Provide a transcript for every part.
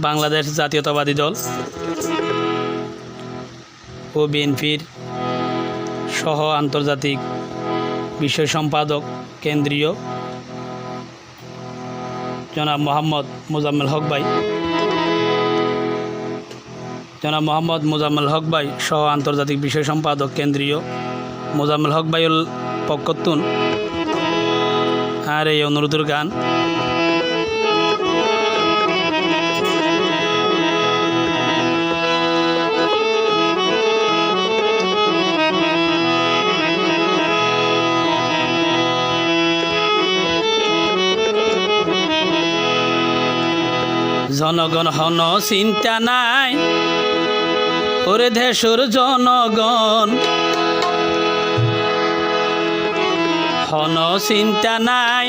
বাংলাদেশ জাতীয়তাবাদী দল ও বিএনপির সহ আন্তর্জাতিক বিষয় সম্পাদক কেন্দ্রীয় জনাব মোহাম্মদ মোজাম্মেল হক ভাই, সহ আন্তর্জাতিক বিষয় সম্পাদক কেন্দ্রীয় মোজাম্মেল হক ভাইয়ের পক্ষতুন আর এই অনুরোধের গান জনগণ হন চিন্তা নাই, ওরে দেশের জনগণ হন চিন্তা নাই,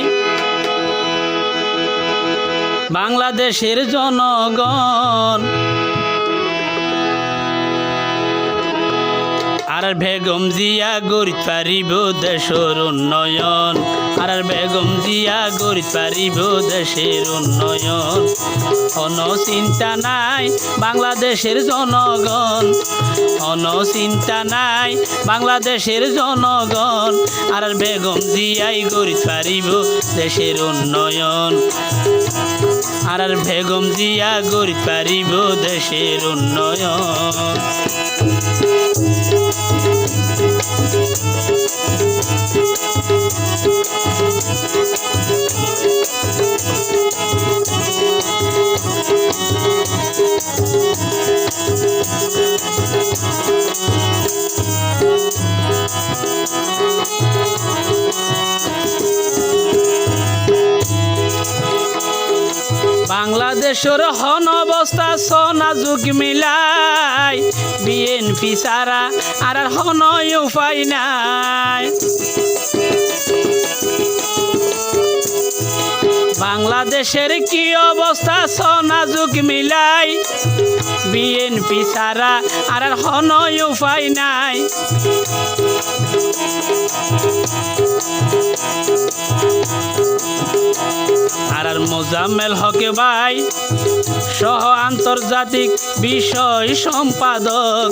বাংলাদেশের জনগণ আর বেগম জিয়া গড়িতে পারিব দেশের উন্নয়ন, আর বেগম জিয়া গড়িতে পারিব দেশের উন্নয়ন। হন চিন্তা নাই বাংলাদেশের জনগণ, হন চিন্তা নাই বাংলাদেশের জনগণ, আর বেগম জিয়াই গড়িতে পারিব দেশের উন্নয়ন, আর বেগম জিয়া গড়িতে পারিব দেশের উন্নয়ন। বাংলাদেশের হন অবস্থা সোনা যুগ মিলাই, বিএনপি ছাড়া আর হন উপায় নাই। বাংলাদেশের কি অবস্থা সোনা যুগ মিলাই, বিএনপি ছাড়া আর হন উপায় নাই। আর মোজাম্মেল হক ভাই সহ আন্তর্জাতিক বিষয় সম্পাদক,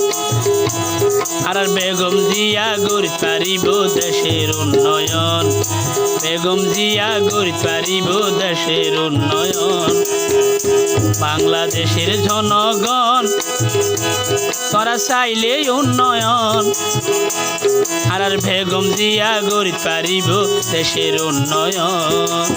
আর বেগম জিয়া গড়িতে পারিব দেশের উন্নয়ন, বেগম জিয়া গড়িতে পারিব দেশের উন্নয়ন। বাংলাদেশের জনগণ তোরা চাইলে উন্নয়ন, আর বেগম জিয়া গড়িতে পারিব দেশের উন্নয়ন।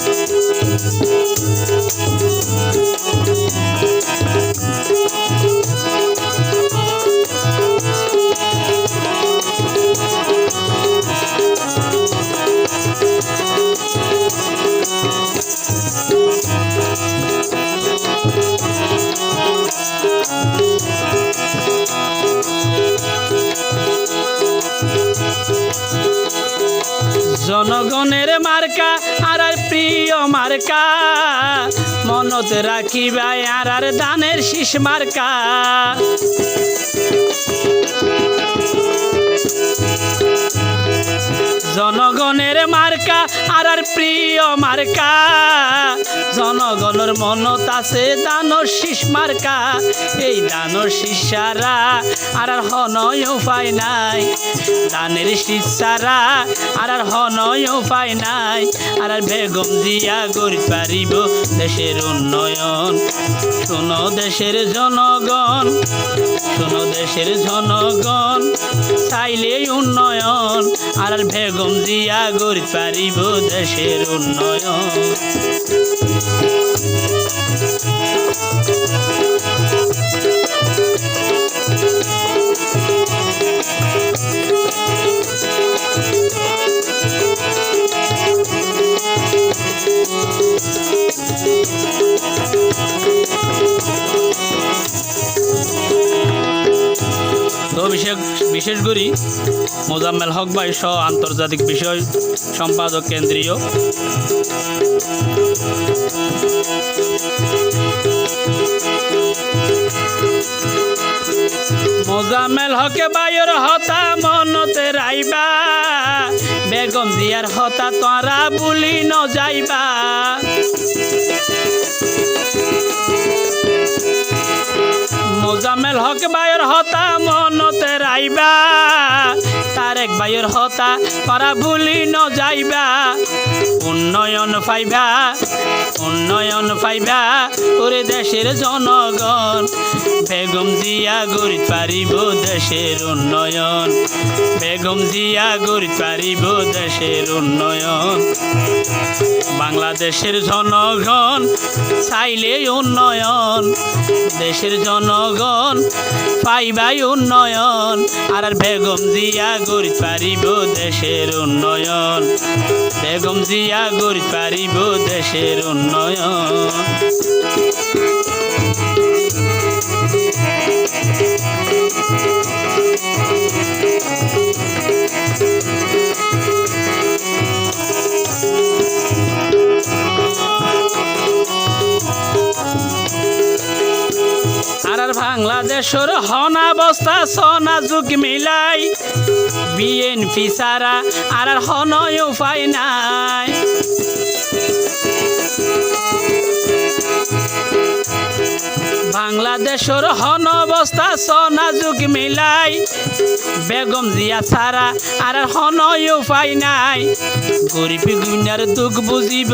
জনগণের মার্কা আর প্রিয় মার্কা, মনত রাখিবাই আর দানের শীষ মার্কা। জনগণের মার্কা আর প্রিয় মার্কা, জনগণের মনত আছে দানের শীষ মার্কা। এই দানের শীষ ছাড়া আর হনয় উপায় নাই, দানের শীষ ছাড়া আর হনয় উপায় নাই। আর বেগম জিয়া গড়িতে পারিব দেশের উন্নয়ন। শোনো দেশের জনগণ, শোনো দেশের জনগণ, চাইলে উন্নয়ন, আর বেগম জিয়া গড়িতে পারিব দেশের উন্নয়ন। তো বিশেষ করে মোজাম্মেল হক ভাই সহ আন্তর্জাতিক বিষয় সম্পাদক কেন্দ্রীয় মোজাম্মেল হকে ভাইয়ের হতা মনতে রাইবা, বেগম জিয়ার হতা তোরা বুলি ন যাইবা। হক ভাইয়ের হতা মনতে রাইবা তারেক ভাইয়ের হতা করা ভুলি ন যাইবা উন্নয়ন পাইবা ওরে দেশের জনগণ বেগম জিয়া গড়িত পারিব দেশের উন্নয়ন বেগম জিয়া গড়িত পারিব দেশের উন্নয়ন বাংলাদেশের জনগণ চাইলে উন্নয়ন দেশের জনগণ পাইবাই উন্নয়ন আর বেগম জিয়া গড়িত পারিব দেশের উন্নয়ন বেগম জিয়া গড়িত পারিব দেশের উন্নয়ন আর বাংলাদেশের হনাবস্থা সনা যুগ মিলাই বিএনপি সারা আর হনয় উপায় নাই বাংলাদেশের হনবস্থা সনা যুগ মিলাই বেগম জিয়া ছাড়া আর হনয় উপায় নাই গরিব গুনার দুঃখ বুঝিব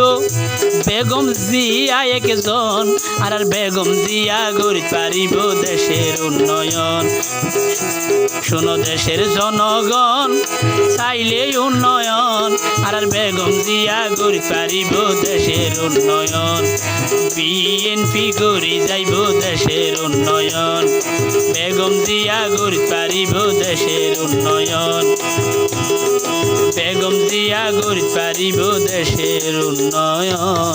বেগম জিয়া একজন আর বেগম জিয়া গড়িত পারিব দেশের উন্নয়ন শোনো দেশের জনগণ চাইলে উন্নয়ন আর বেগম জিয়া গড়িত পারিব দেশের উন্নয়ন বিএনপি গড়ি যাইব দেশের উন্নয়ন বেগম জিয়া গড়িত পারিব দেশের উন্নয়ন বেগম জিয়া গড়িত পারিব দেশের উন্নয়ন।